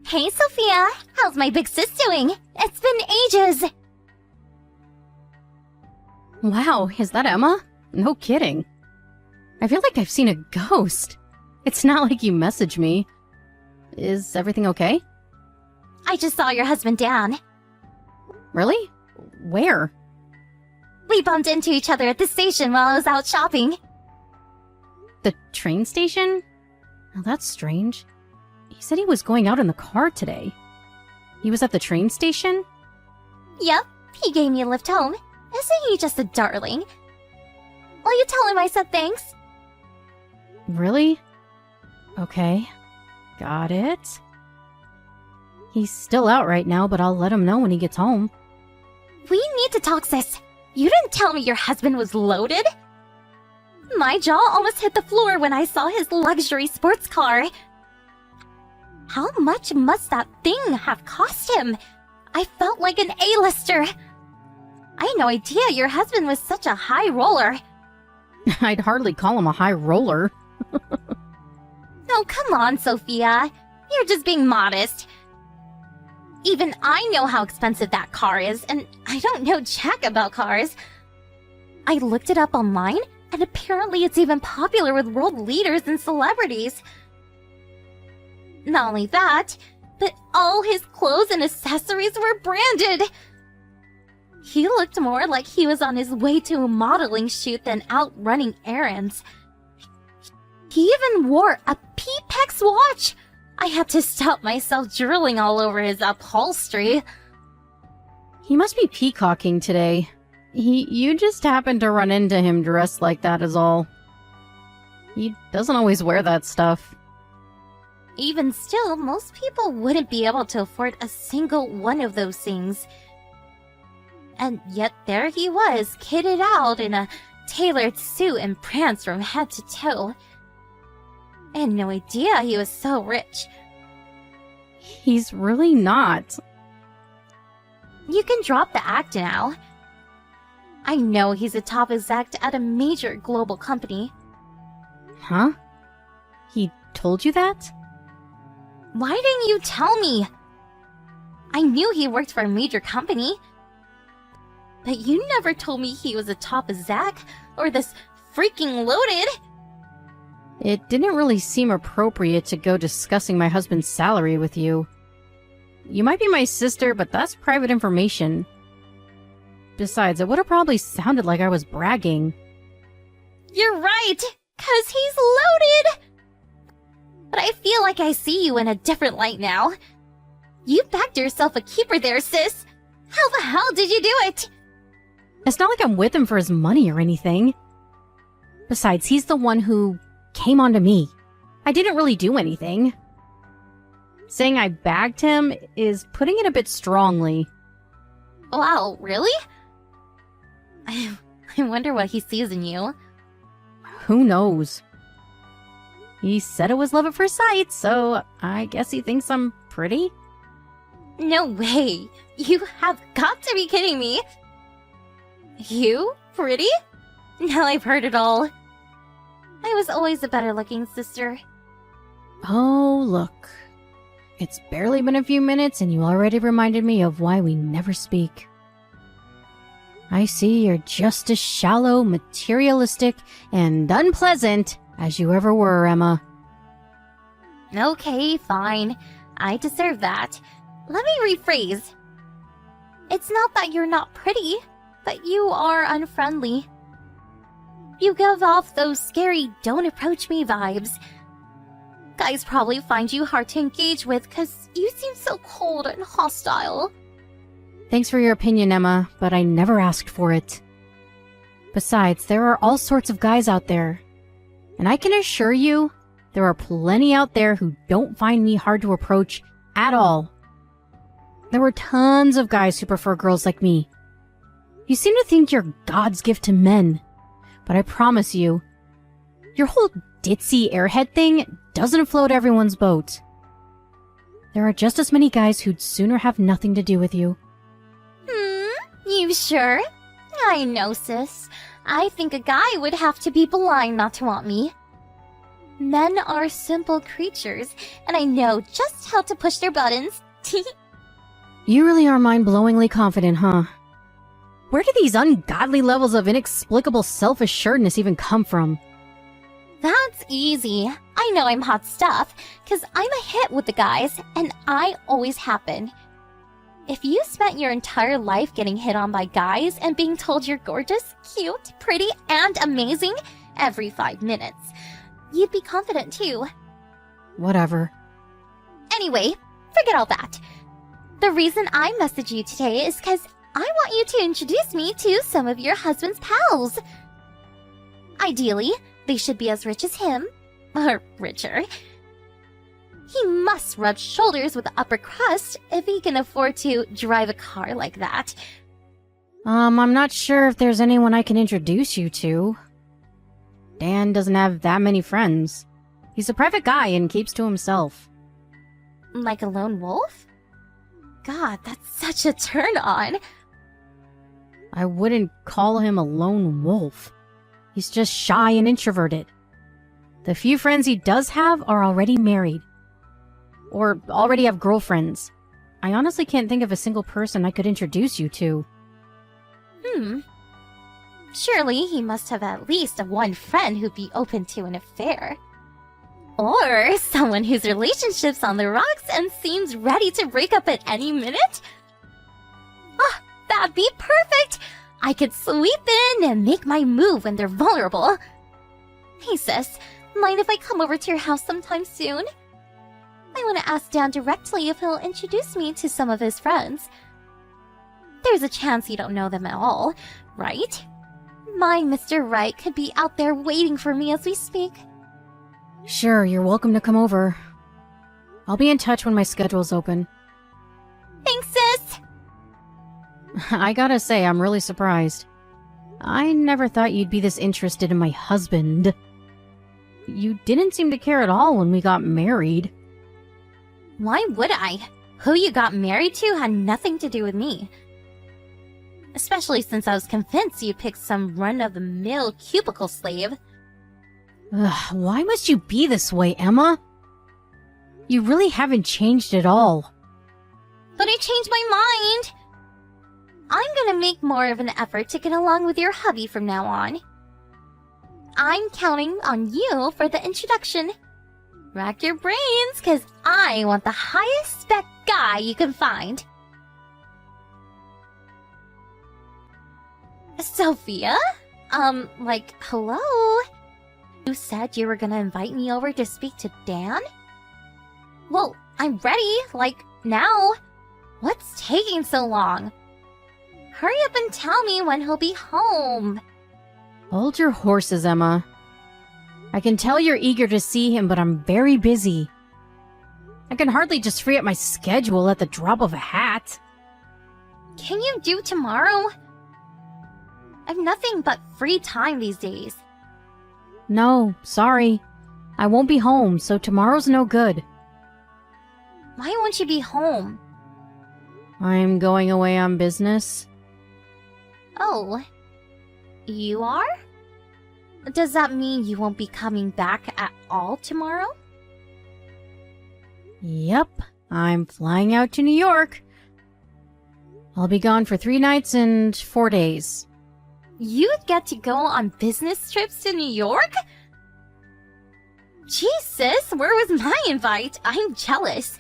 Hey, Sophia! How's my big sis doing? It's been ages! Wow, is that Emma? No kidding. I feel like I've seen a ghost. It's not like you messaged me. Is everything okay? I just saw your husband Dan. Really? Where? We bumped into each other at the station while I was out shopping. The train station? Now that's strange. He said he was going out in the car today. He was at the train station? Yep, he gave me a lift home. Isn't he just a darling? Will you tell him I said thanks? Really? Okay. Got it. He's still out right now, but I'll let him know when he gets home. We need to talk, sis. You didn't tell me your husband was loaded? My jaw almost hit the floor when I saw his luxury sports car. How much must that thing have cost him? I felt like an A-lister. I had no idea your husband was such a high roller. I'd hardly call him a high roller. Oh, come on, Sophia. You're just being modest. Even I know how expensive that car is, and I don't know jack about cars. I looked it up online, and apparently it's even popular with world leaders and celebrities. Not only that, but all his clothes and accessories were branded. He looked more like he was on his way to a modeling shoot than out running errands. He even wore a P-Pex watch. I had to stop myself drooling all over his upholstery. He must be peacocking today. You just happened to run into him dressed like that is all. He doesn't always wear that stuff. Even still, most people wouldn't be able to afford a single one of those things. And yet there he was, kitted out in a tailored suit and pranced from head to toe. I had no idea he was so rich. He's really not. You can drop the act now. I know he's a top exec at a major global company. Huh? He told you that? Why didn't you tell me? I knew he worked for a major company. But you never told me he was a top exec or this freaking loaded. It didn't really seem appropriate to go discussing my husband's salary with you. You might be my sister, but that's private information. Besides, it would have probably sounded like I was bragging. You're right, 'cause he's loaded! But I feel like I see you in a different light now. You backed yourself a keeper there, sis. How the hell did you do it? It's not like I'm with him for his money or anything. Besides, he's the one who came onto me. I didn't really do anything. Saying I bagged him is putting it a bit strongly. Wow, really? I wonder what he sees in you. Who knows? He said it was love at first sight, so I guess he thinks I'm pretty? No way. You have got to be kidding me. You? Pretty? Now I've heard it all. I was always a better looking sister. Oh, look. It's barely been a few minutes and you already reminded me of why we never speak. I see you're just as shallow, materialistic, and unpleasant as you ever were, Emma. Okay, fine. I deserve that. Let me rephrase. It's not that you're not pretty, but you are unfriendly. You give off those scary don't approach me vibes. Guys probably find you hard to engage with because you seem so cold and hostile. Thanks for your opinion, Emma, but I never asked for it. Besides, there are all sorts of guys out there. And I can assure you, there are plenty out there who don't find me hard to approach at all. There were tons of guys who prefer girls like me. You seem to think you're God's gift to men, but I promise you, your whole ditzy airhead thing doesn't float everyone's boat. There are just as many guys who'd sooner have nothing to do with you. You sure? I know, sis. I think a guy would have to be blind not to want me. Men are simple creatures, and I know just how to push their buttons. You really are mind-blowingly confident, huh? Where do these ungodly levels of inexplicable self-assuredness even come from? That's easy. I know I'm hot stuff, because I'm a hit with the guys, and I always have been. If you spent your entire life getting hit on by guys and being told you're gorgeous, cute, pretty, and amazing every 5 minutes, you'd be confident too. Whatever. Anyway, forget all that. The reason I messaged you today is because I want you to introduce me to some of your husband's pals. Ideally, they should be as rich as him, or richer. He must rub shoulders with the upper crust if he can afford to drive a car like that. I'm not sure if there's anyone I can introduce you to. Dan doesn't have that many friends. He's a private guy and keeps to himself. Like a lone wolf? God, that's such a turn on. I wouldn't call him a lone wolf. He's just shy and introverted. The few friends he does have are already married. Or already have girlfriends. I honestly can't think of a single person I could introduce you to. Surely he must have at least one friend who'd be open to an affair. Or someone whose relationship's on the rocks and seems ready to break up at any minute? Ah, that'd be perfect! I could sweep in and make my move when they're vulnerable. Hey sis, mind if I come over to your house sometime soon? I want to ask Dan directly if he'll introduce me to some of his friends. There's a chance you don't know them at all, right? My Mr. Right could be out there waiting for me as we speak. Sure, you're welcome to come over. I'll be in touch when my schedule's open. Thanks, sis! I gotta say, I'm really surprised. I never thought you'd be this interested in my husband. You didn't seem to care at all when we got married. Why would I? Who you got married to had nothing to do with me. Especially since I was convinced you'd pick some run-of-the-mill cubicle slave. Ugh, why must you be this way, Emma? You really haven't changed at all. But I changed my mind! I'm gonna make more of an effort to get along with your hubby from now on. I'm counting on you for the introduction. Rack your brains, cause I want the highest spec guy you can find. Sophia? Hello? You said you were gonna invite me over to speak to Dan? Well, I'm ready, now. What's taking so long? Hurry up and tell me when he'll be home. Hold your horses, Emma. I can tell you're eager to see him, but I'm very busy. I can hardly just free up my schedule at the drop of a hat. Can you do tomorrow? I've nothing but free time these days. No, sorry. I won't be home, so tomorrow's no good. Why won't you be home? I'm going away on business. Oh, you are? Does that mean you won't be coming back at all tomorrow? Yep, I'm flying out to New York. I'll be gone for 3 nights and 4 days. You'd get to go on business trips to New York? Jesus, where was my invite? I'm jealous.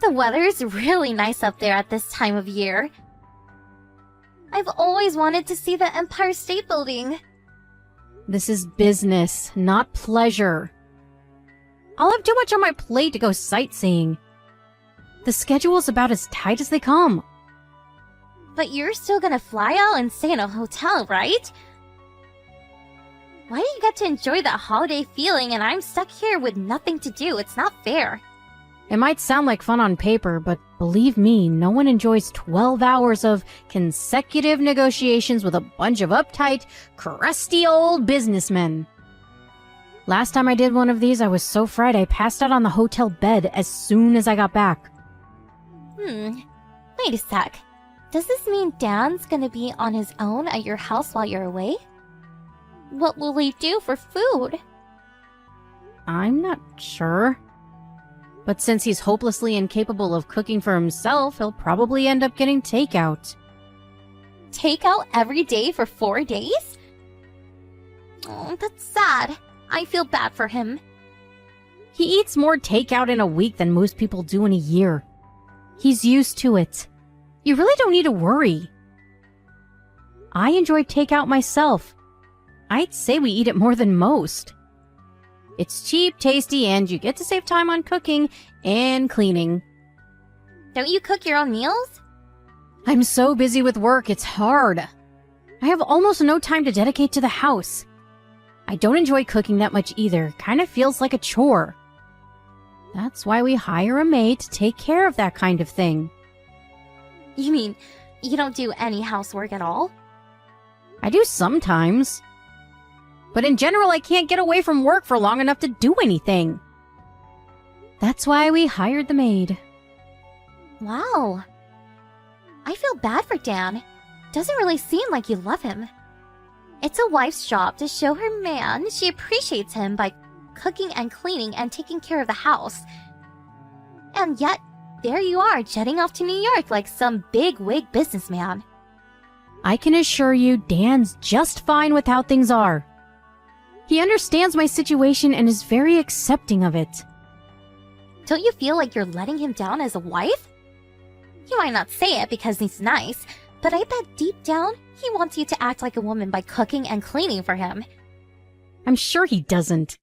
The weather's really nice up there at this time of year. I've always wanted to see the Empire State Building. This is business, not pleasure. I'll have too much on my plate to go sightseeing. The schedule's about as tight as they come. But you're still gonna fly out and stay in a hotel, right? Why do you get to enjoy that holiday feeling and I'm stuck here with nothing to do? It's not fair. It might sound like fun on paper, but believe me, no one enjoys 12 hours of consecutive negotiations with a bunch of uptight, crusty old businessmen. Last time I did one of these, I was so fried I passed out on the hotel bed as soon as I got back. Wait a sec. Does this mean Dan's gonna be on his own at your house while you're away? What will he do for food? I'm not sure. But since he's hopelessly incapable of cooking for himself, he'll probably end up getting takeout. Takeout every day for 4 days? Oh, that's sad. I feel bad for him. He eats more takeout in a week than most people do in a year. He's used to it. You really don't need to worry. I enjoy takeout myself. I'd say we eat it more than most. It's cheap, tasty, and you get to save time on cooking and cleaning. Don't you cook your own meals? I'm so busy with work, it's hard. I have almost no time to dedicate to the house. I don't enjoy cooking that much either. Kind of feels like a chore. That's why we hire a maid to take care of that kind of thing. You mean you don't do any housework at all? I do sometimes. But in general, I can't get away from work for long enough to do anything. That's why we hired the maid. Wow. I feel bad for Dan. Doesn't really seem like you love him. It's a wife's job to show her man she appreciates him by cooking and cleaning and taking care of the house. And yet, there you are jetting off to New York like some big-wig businessman. I can assure you Dan's just fine with how things are. He understands my situation and is very accepting of it. Don't you feel like you're letting him down as a wife? You might not say it because he's nice, but I bet deep down he wants you to act like a woman by cooking and cleaning for him. I'm sure he doesn't.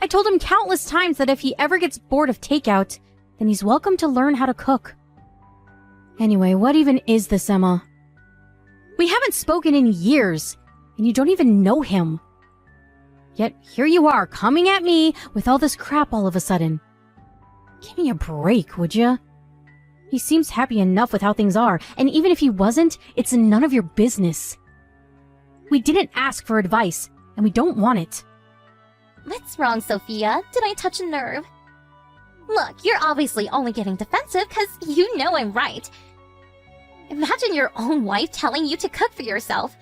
I told him countless times that if he ever gets bored of takeout, then he's welcome to learn how to cook. Anyway, what even is this, Emma? We haven't spoken in years, and you don't even know him. Yet here you are, coming at me with all this crap all of a sudden. Give me a break, would ya? He seems happy enough with how things are, and even if he wasn't, it's none of your business. We didn't ask for advice, and we don't want it. What's wrong, Sophia? Did I touch a nerve? Look, you're obviously only getting defensive because you know I'm right. Imagine your own wife telling you to cook for yourself.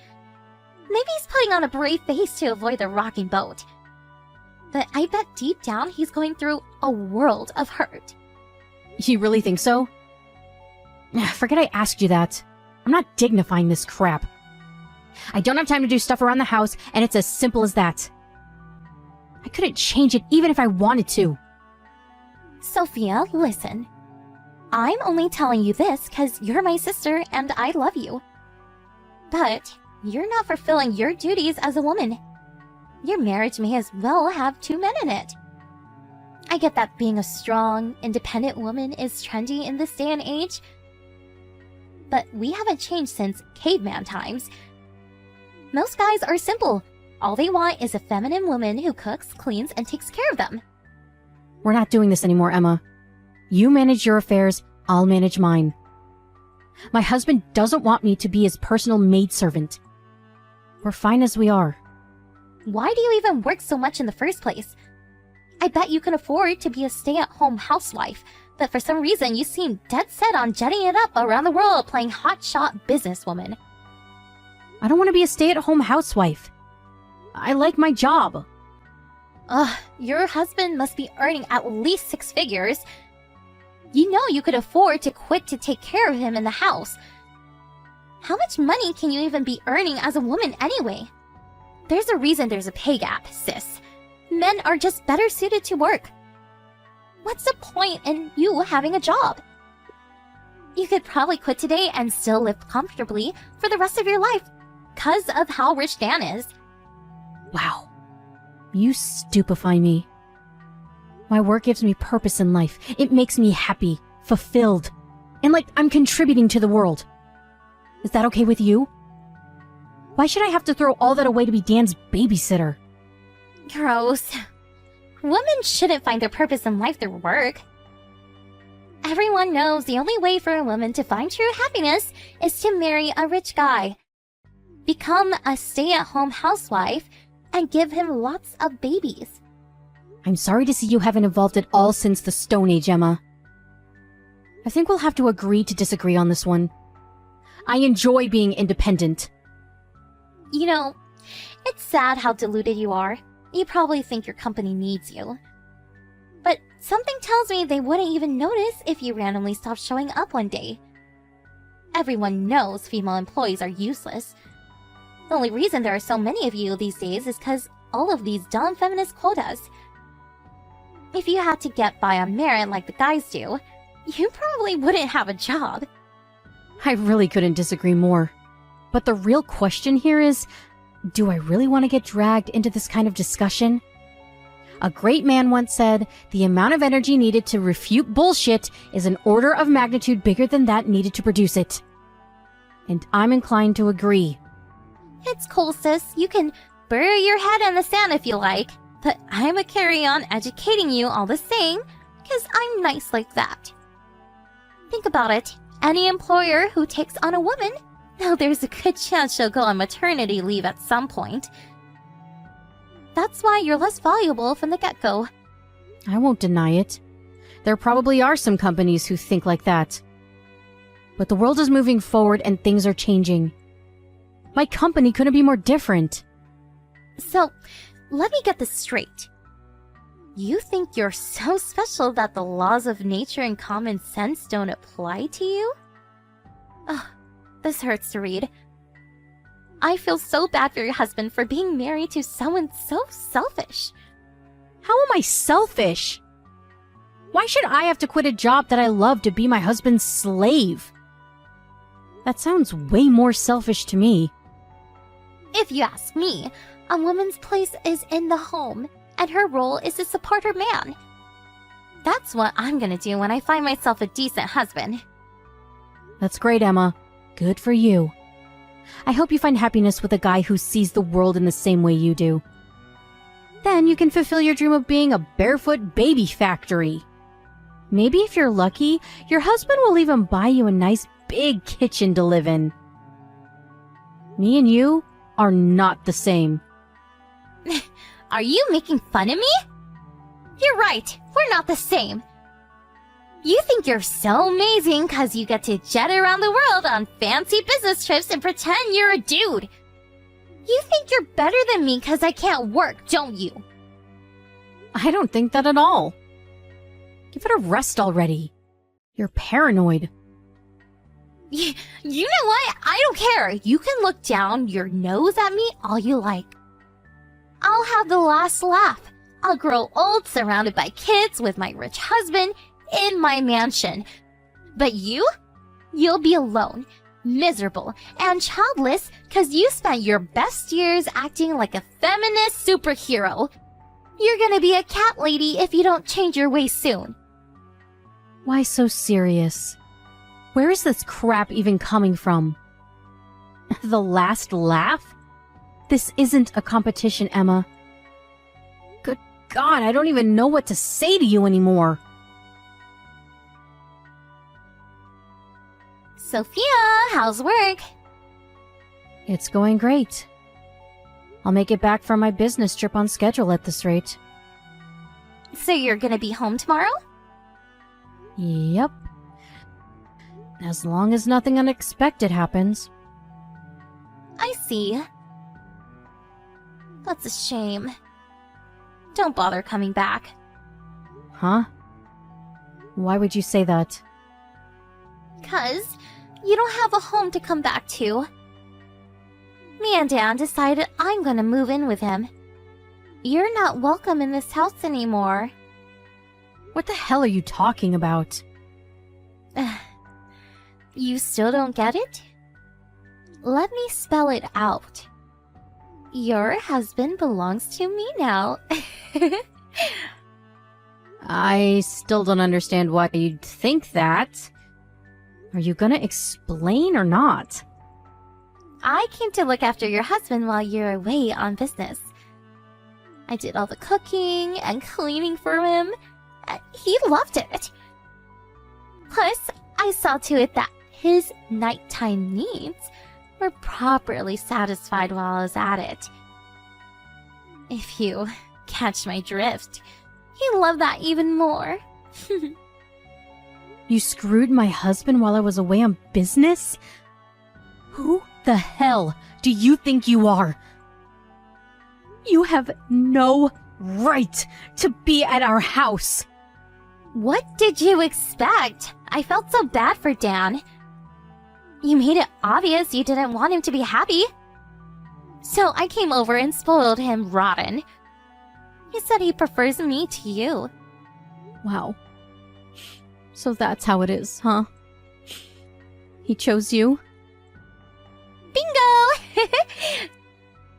Maybe he's putting on a brave face to avoid the rocking boat. But I bet deep down he's going through a world of hurt. You really think so? Forget I asked you that. I'm not dignifying this crap. I don't have time to do stuff around the house, and it's as simple as that. I couldn't change it even if I wanted to. Sophia, listen. I'm only telling you this because you're my sister and I love you. But you're not fulfilling your duties as a woman. Your marriage may as well have 2 men in it. I get that being a strong, independent woman is trendy in this day and age. But we haven't changed since caveman times. Most guys are simple. All they want is a feminine woman who cooks, cleans, and takes care of them. We're not doing this anymore, Emma. You manage your affairs, I'll manage mine. My husband doesn't want me to be his personal maidservant. We're fine as we are. Why do you even work so much in the first place? I bet you can afford to be a stay-at-home housewife, but for some reason you seem dead set on jetting it up around the world playing hotshot businesswoman. I don't want to be a stay-at-home housewife. I like my job. Ugh, your husband must be earning at least 6 figures. You know you could afford to quit to take care of him in the house. How much money can you even be earning as a woman anyway? There's a reason there's a pay gap, sis. Men are just better suited to work. What's the point in you having a job? You could probably quit today and still live comfortably for the rest of your life, 'cause of how rich Dan is. Wow. You stupefy me. My work gives me purpose in life. It makes me happy, fulfilled, and like I'm contributing to the world. Is that okay with you? Why should I have to throw all that away to be Dan's babysitter? Gross. Women shouldn't find their purpose in life through work. Everyone knows the only way for a woman to find true happiness is to marry a rich guy, become a stay-at-home housewife, and give him lots of babies. I'm sorry to see you haven't evolved at all since the Stone Age, Emma. I think we'll have to agree to disagree on this one. I enjoy being independent. You know, it's sad how deluded you are. You probably think your company needs you. But something tells me they wouldn't even notice if you randomly stopped showing up one day. Everyone knows female employees are useless. The only reason there are so many of you these days is because all of these dumb feminist quotas. If you had to get by on merit like the guys do, you probably wouldn't have a job. I really couldn't disagree more. But the real question here is, do I really want to get dragged into this kind of discussion? A great man once said, the amount of energy needed to refute bullshit is an order of magnitude bigger than that needed to produce it. And I'm inclined to agree. It's cool, sis. You can bury your head in the sand if you like. But I'm a carry on educating you all the same, because I'm nice like that. Think about it. Any employer who takes on a woman, now there's a good chance she'll go on maternity leave at some point. That's why you're less valuable from the get-go. I won't deny it. There probably are some companies who think like that. But the world is moving forward and things are changing. My company couldn't be more different. So, let me get this straight. You think you're so special that the laws of nature and common sense don't apply to you? Ugh, this hurts to read. I feel so bad for your husband for being married to someone so selfish. How am I selfish? Why should I have to quit a job that I love to be my husband's slave? That sounds way more selfish to me. If you ask me, a woman's place is in the home, and her role is to support her man. That's what I'm gonna do when I find myself a decent husband. That's great, Emma. Good for you. I hope you find happiness with a guy who sees the world in the same way you do. Then you can fulfill your dream of being a barefoot baby factory. Maybe if you're lucky, your husband will even buy you a nice big kitchen to live in. Me and you are not the same. Are you making fun of me? You're right, we're not the same. You think you're so amazing because you get to jet around the world on fancy business trips and pretend you're a dude. You think you're better than me because I can't work, don't you? I don't think that at all. Give it a rest already. You're paranoid. You know what? I don't care. You can look down your nose at me all you like. I'll have the last laugh. I'll grow old surrounded by kids with my rich husband in my mansion. But you'll be alone, miserable, and childless because you spent your best years acting like a feminist superhero. You're gonna be a cat lady if you don't change your ways soon. Why so serious? Where is this crap even coming from? The last laugh? This isn't a competition, Emma. Good God, I don't even know what to say to you anymore. Sophia, how's work? It's going great. I'll make it back from my business trip on schedule at this rate. So you're gonna be home tomorrow? Yep. As long as nothing unexpected happens. I see. That's a shame. Don't bother coming back. Huh? Why would you say that? 'Cause you don't have a home to come back to. Me and Dan decided I'm gonna move in with him. You're not welcome in this house anymore. What the hell are you talking about? You still don't get it? Let me spell it out. Your husband belongs to me now. I still don't understand why you'd think that. Are you gonna explain or not? I came to look after your husband while you're away on business. I did all the cooking and cleaning for him. He loved it. Plus, I saw to it that his nighttime needs were properly satisfied while I was at it. If you catch my drift, he loved that even more. You screwed my husband while I was away on business? Who the hell do you think you are? You have no right to be at our house. What did you expect? I felt so bad for Dan. You made it obvious you didn't want him to be happy. So I came over and spoiled him rotten. He said he prefers me to you. Wow. So that's how it is, huh? He chose you? Bingo!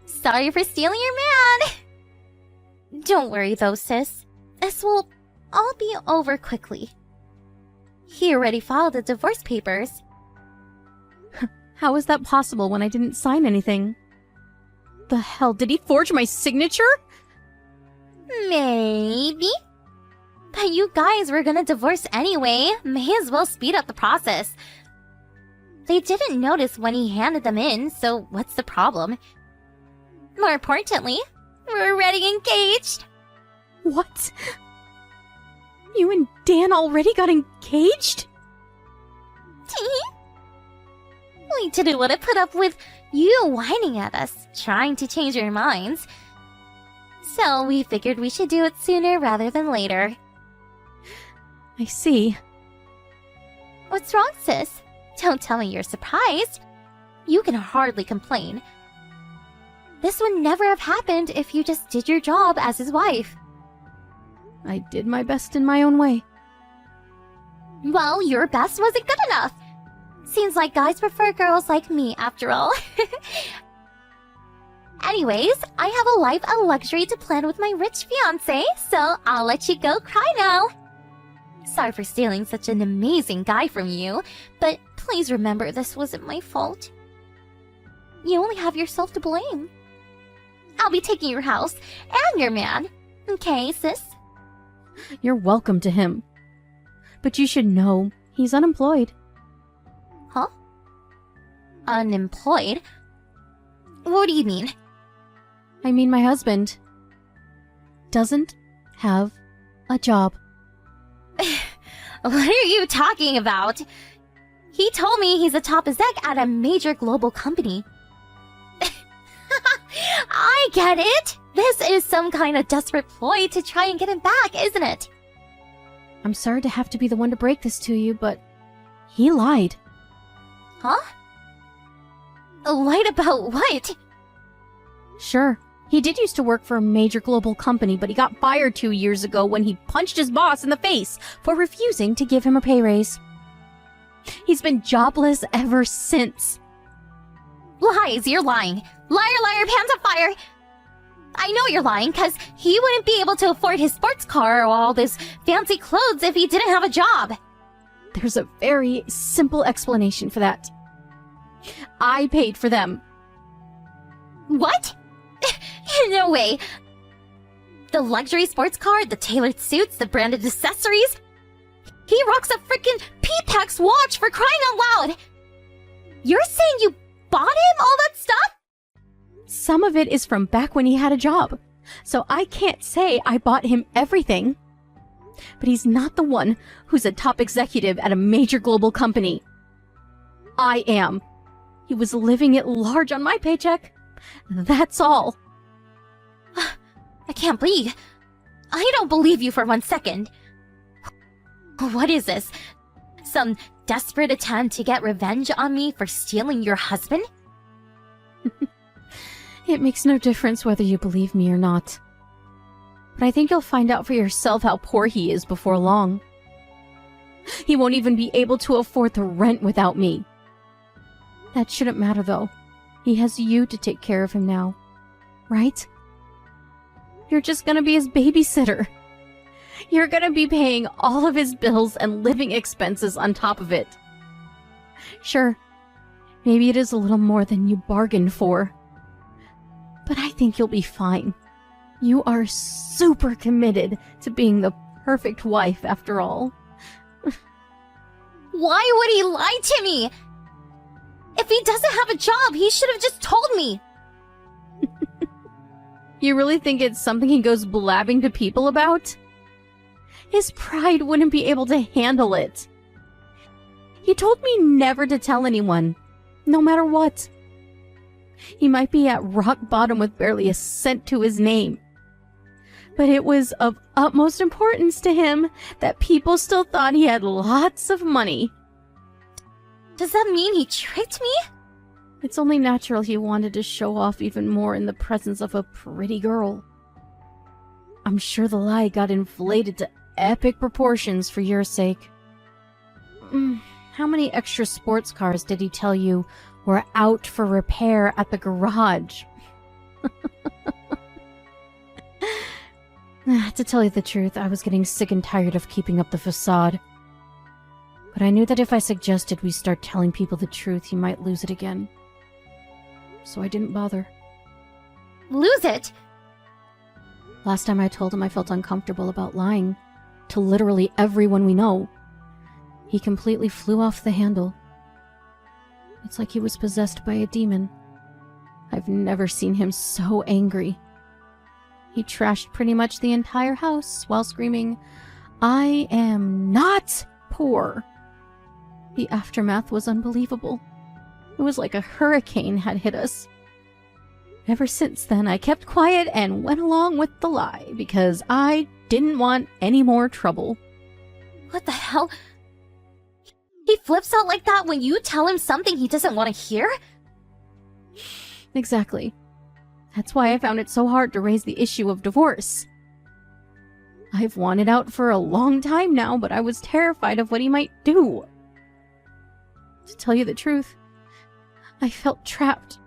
Sorry for stealing your man. Don't worry though, sis. This will all be over quickly. He already filed the divorce papers. How is that possible when I didn't sign anything? The hell, did he forge my signature? Maybe. But you guys were gonna divorce anyway. May as well speed up the process. They didn't notice when he handed them in, so what's the problem? More importantly, we're already engaged. What? You and Dan already got engaged? We didn't want to put up with you whining at us, trying to change your minds. So we figured we should do it sooner rather than later. I see. What's wrong, sis? Don't tell me you're surprised. You can hardly complain. This would never have happened if you just did your job as his wife. I did my best in my own way. Well, your best wasn't good enough. Seems like guys prefer girls like me, after all. Anyways, I have a life of luxury to plan with my rich fiancé, so I'll let you go cry now. Sorry for stealing such an amazing guy from you, but please remember this wasn't my fault. You only have yourself to blame. I'll be taking your house and your man. Okay, sis? You're welcome to him. But you should know, he's unemployed. Huh? Unemployed? What do you mean? I mean, my husband doesn't have a job. What are you talking about? He told me he's a top exec at a major global company. I get it! This is some kind of desperate ploy to try and get him back, isn't it? I'm sorry to have to be the one to break this to you, but he lied. Huh? Lied about what? Sure, he did used to work for a major global company, but he got fired 2 years ago when he punched his boss in the face for refusing to give him a pay raise. He's been jobless ever since. Lies, you're lying. Liar, liar, pants on fire. I know you're lying, because he wouldn't be able to afford his sports car or all those fancy clothes if he didn't have a job. There's a very simple explanation for that. I paid for them. What? No way. The luxury sports car, the tailored suits, the branded accessories. He rocks a freaking P-Pax watch, for crying out loud. You're saying you bought him all that stuff? Some of it is from back when he had a job, so I can't say I bought him everything. But he's not the one who's a top executive at a major global company. I am. He was living at large on my paycheck. That's all. I can't believe. I don't believe you for 1 second. What is this? Some desperate attempt to get revenge on me for stealing your husband? It makes no difference whether you believe me or not. But I think you'll find out for yourself how poor he is before long. He won't even be able to afford the rent without me. That shouldn't matter though. He has you to take care of him now. Right? You're just gonna be his babysitter. You're gonna be paying all of his bills and living expenses on top of it. Sure, maybe it is a little more than you bargained for. But I think you'll be fine. You are super committed to being the perfect wife after all. Why would he lie to me? If he doesn't have a job, he should have just told me. You really think it's something he goes blabbing to people about? His pride wouldn't be able to handle it. He told me never to tell anyone, no matter what. He might be at rock bottom with barely a cent to his name. But it was of utmost importance to him that people still thought he had lots of money. Does that mean he tricked me? It's only natural he wanted to show off even more in the presence of a pretty girl. I'm sure the lie got inflated to epic proportions for your sake. How many extra sports cars did he tell you were out for repair at the garage? To tell you the truth, I was getting sick and tired of keeping up the facade. But I knew that if I suggested we start telling people the truth, he might lose it again. So I didn't bother. Lose it? Last time I told him I felt uncomfortable about lying to literally everyone we know, he completely flew off the handle. It's like he was possessed by a demon. I've never seen him so angry. He trashed pretty much the entire house while screaming, "I am not poor." The aftermath was unbelievable. It was like a hurricane had hit us. Ever since then, I kept quiet and went along with the lie because I didn't want any more trouble. What the hell? He flips out like that when you tell him something he doesn't want to hear? Exactly. That's why I found it so hard to raise the issue of divorce. I've wanted out for a long time now, but I was terrified of what he might do. To tell you the truth, I felt trapped.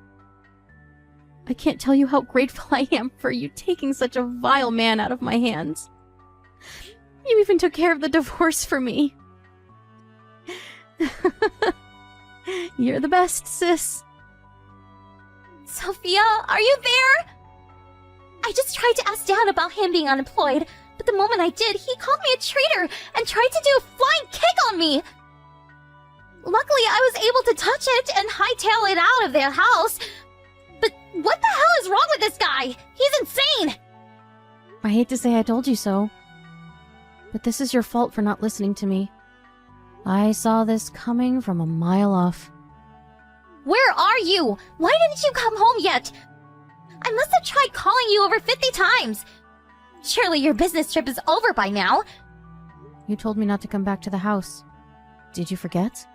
I can't tell you how grateful I am for you taking such a vile man out of my hands. You even took care of the divorce for me. You're the best, sis. Sophia, are you there? I just tried to ask Dad about him being unemployed, but the moment I did, he called me a traitor and tried to do a flying kick on me. Luckily, I was able to touch it and hightail it out of their house. But what the hell is wrong with this guy? He's insane! I hate to say I told you so, but this is your fault for not listening to me. I saw this coming from a mile off. Where are you? Why didn't you come home yet? I must have tried calling you over 50 times. Surely your business trip is over by now. You told me not to come back to the house. Did you forget?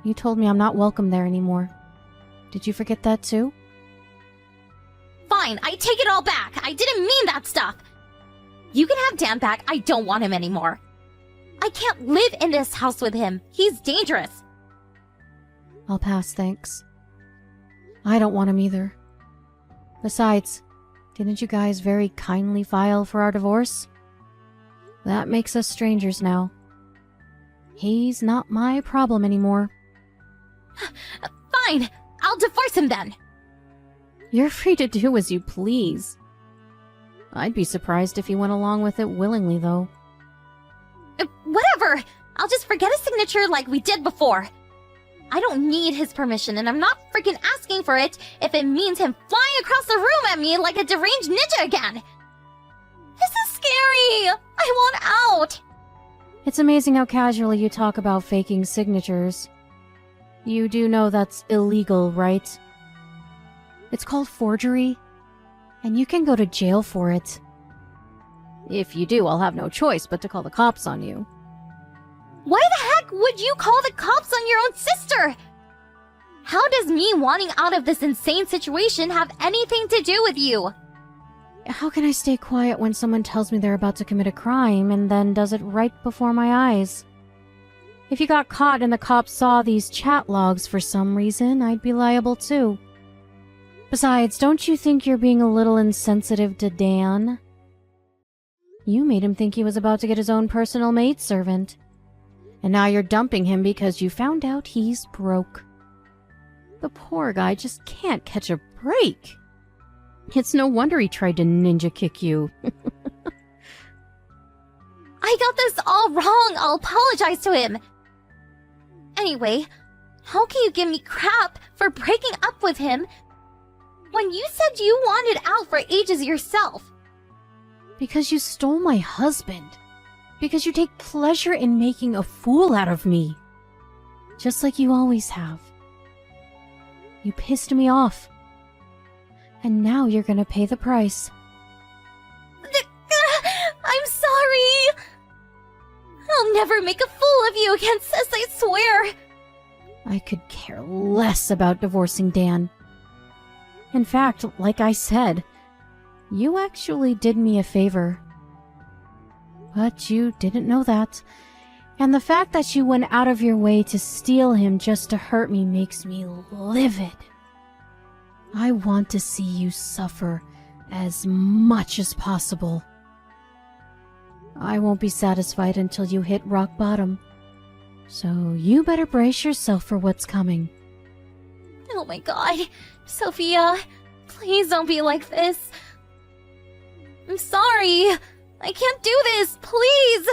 You told me I'm not welcome there anymore. Did you forget that too? Fine, I take it all back. I didn't mean that stuff. You can have Dan back. I don't want him anymore. I can't live in this house with him. He's dangerous. I'll pass, thanks. I don't want him either. Besides, didn't you guys very kindly file for our divorce? That makes us strangers now. He's not my problem anymore. Fine, I'll divorce him then. You're free to do as you please. I'd be surprised if he went along with it willingly, though. Whatever! I'll just forget his signature like we did before. I don't need his permission, and I'm not freaking asking for it if it means him flying across the room at me like a deranged ninja again. This is scary! I want out! It's amazing how casually you talk about faking signatures. You do know that's illegal, right? It's called forgery, and you can go to jail for it. If you do, I'll have no choice but to call the cops on you. Why the heck would you call the cops on your own sister? How does me wanting out of this insane situation have anything to do with you? How can I stay quiet when someone tells me they're about to commit a crime and then does it right before my eyes? If you got caught and the cops saw these chat logs for some reason, I'd be liable too. Besides, don't you think you're being a little insensitive to Dan? You made him think he was about to get his own personal maidservant. And now you're dumping him because you found out he's broke. The poor guy just can't catch a break. It's no wonder he tried to ninja kick you. I got this all wrong. I'll apologize to him. Anyway, how can you give me crap for breaking up with him when you said you wanted out for ages yourself? Because you stole my husband. Because you take pleasure in making a fool out of me. Just like you always have. You pissed me off. And now you're gonna pay the price. I'm sorry! I'll never make a fool of you again, sis, I swear! I could care less about divorcing Dan. In fact, like I said, you actually did me a favor. But you didn't know that. And the fact that you went out of your way to steal him just to hurt me makes me livid. I want to see you suffer as much as possible. I won't be satisfied until you hit rock bottom. So you better brace yourself for what's coming. Oh my god, Sophia, please don't be like this. I'm sorry. I can't do this, please.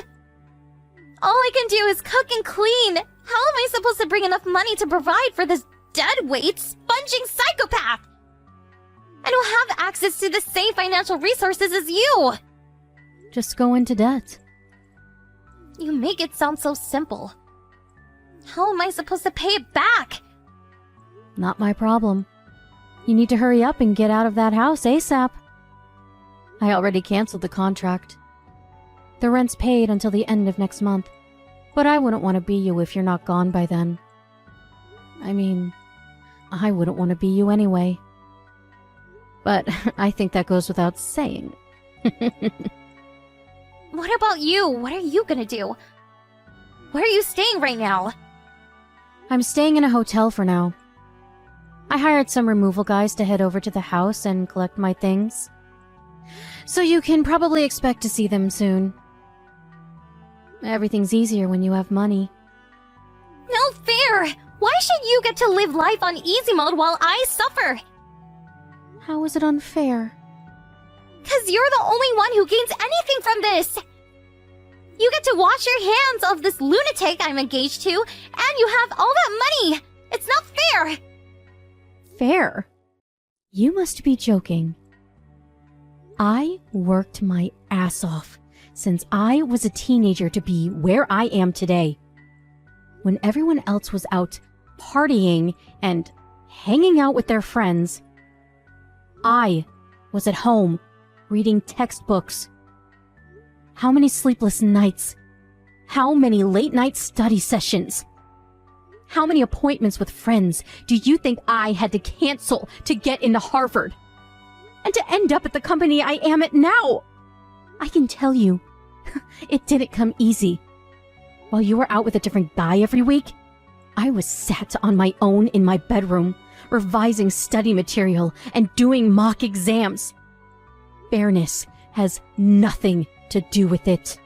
All I can do is cook and clean. How am I supposed to bring enough money to provide for this deadweight, sponging psychopath? I don't have access to the same financial resources as you. Just go into debt. You make it sound so simple. How am I supposed to pay it back? Not my problem. You need to hurry up and get out of that house ASAP. I already canceled the contract. The rent's paid until the end of next month, but I wouldn't want to be you if you're not gone by then. I mean, I wouldn't want to be you anyway. But I think that goes without saying. What about you? What are you gonna do? Where are you staying right now? I'm staying in a hotel for now. I hired some removal guys to head over to the house and collect my things. So you can probably expect to see them soon. Everything's easier when you have money. No fair! Why should you get to live life on easy mode while I suffer? How is it unfair? 'Cause you're the only one who gains anything from this! You get to wash your hands of this lunatic I'm engaged to, and you have all that money! It's not fair! Fair? You must be joking. I worked my ass off since I was a teenager to be where I am today. When everyone else was out partying and hanging out with their friends, I was at home reading textbooks. How many sleepless nights? How many late-night study sessions? How many appointments with friends do you think I had to cancel to get into Harvard? And to end up at the company I am at now? I can tell you, it didn't come easy. While you were out with a different guy every week, I was sat on my own in my bedroom, revising study material and doing mock exams. Fairness has nothing to do with it.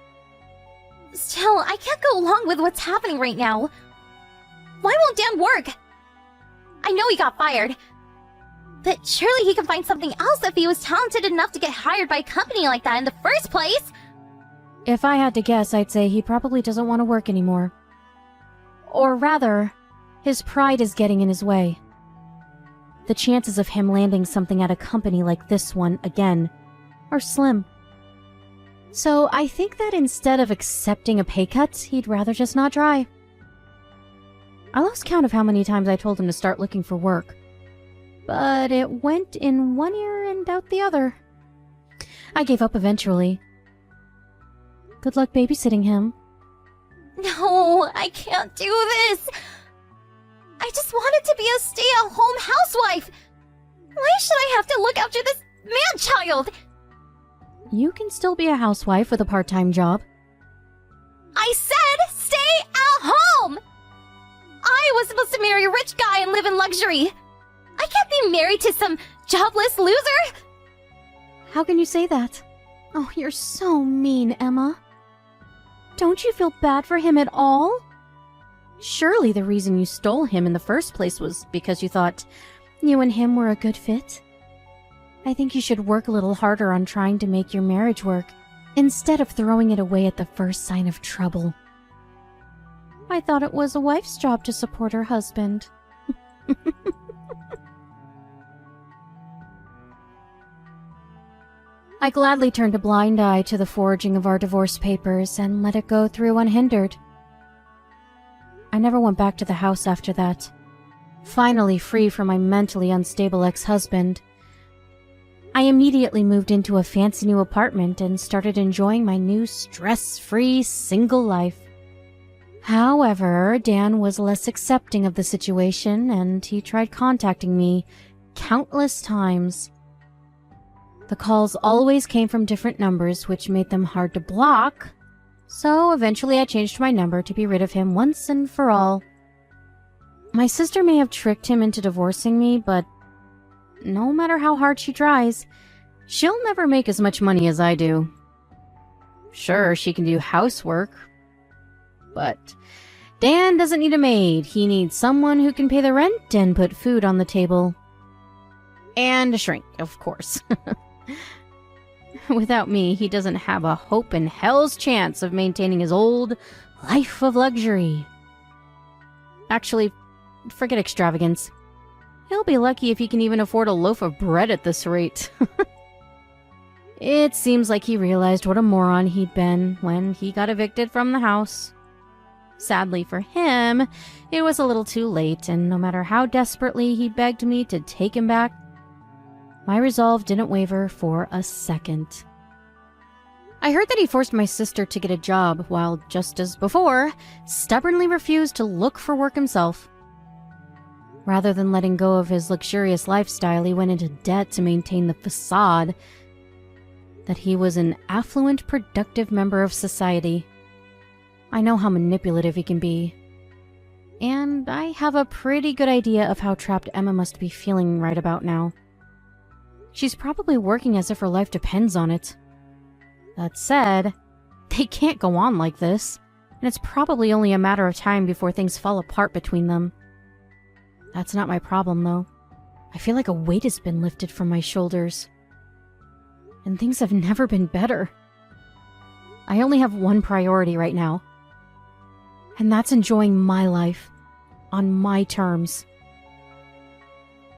Still, I can't go along with what's happening right now. Why won't Dan work? I know he got fired, but surely he can find something else if he was talented enough to get hired by a company like that in the first place. If I had to guess, I'd say he probably doesn't want to work anymore. Or rather, his pride is getting in his way. The chances of him landing something at a company like this one again are slim. So I think that instead of accepting a pay cut, he'd rather just not try. I lost count of how many times I told him to start looking for work. But it went in one ear and out the other. I gave up eventually. Good luck babysitting him. No, I can't do this. I just wanted to be a stay-at-home housewife. Why should I have to look after this man-child? You can still be a housewife with a part-time job. I said stay at home! I was supposed to marry a rich guy and live in luxury. I can't be married to some jobless loser. How can you say that? Oh, you're so mean, Emma. Don't you feel bad for him at all? Surely the reason you stole him in the first place was because you thought you and him were a good fit. I think you should work a little harder on trying to make your marriage work, instead of throwing it away at the first sign of trouble. I thought it was a wife's job to support her husband. I gladly turned a blind eye to the forging of our divorce papers and let it go through unhindered. I never went back to the house after that. Finally free from my mentally unstable ex-husband, I immediately moved into a fancy new apartment and started enjoying my new stress-free single life. However, Dan was less accepting of the situation, and he tried contacting me countless times. The calls always came from different numbers, which made them hard to block, so eventually I changed my number to be rid of him once and for all. My sister may have tricked him into divorcing me, but no matter how hard she tries, she'll never make as much money as I do. Sure, she can do housework, but Dan doesn't need a maid. He needs someone who can pay the rent and put food on the table. And a shrink, of course. Without me, he doesn't have a hope in hell's chance of maintaining his old life of luxury. Actually, forget extravagance. He'll be lucky if he can even afford a loaf of bread at this rate. It seems like he realized what a moron he'd been when he got evicted from the house. Sadly for him, it was a little too late, and no matter how desperately he begged me to take him back, my resolve didn't waver for a second. I heard that he forced my sister to get a job, while, just as before, stubbornly refused to look for work himself. Rather than letting go of his luxurious lifestyle, he went into debt to maintain the facade that he was an affluent, productive member of society. I know how manipulative he can be, and I have a pretty good idea of how trapped Emma must be feeling right about now. She's probably working as if her life depends on it. That said, they can't go on like this, and it's probably only a matter of time before things fall apart between them. That's not my problem, though. I feel like a weight has been lifted from my shoulders. And things have never been better. I only have one priority right now. And that's enjoying my life. On my terms.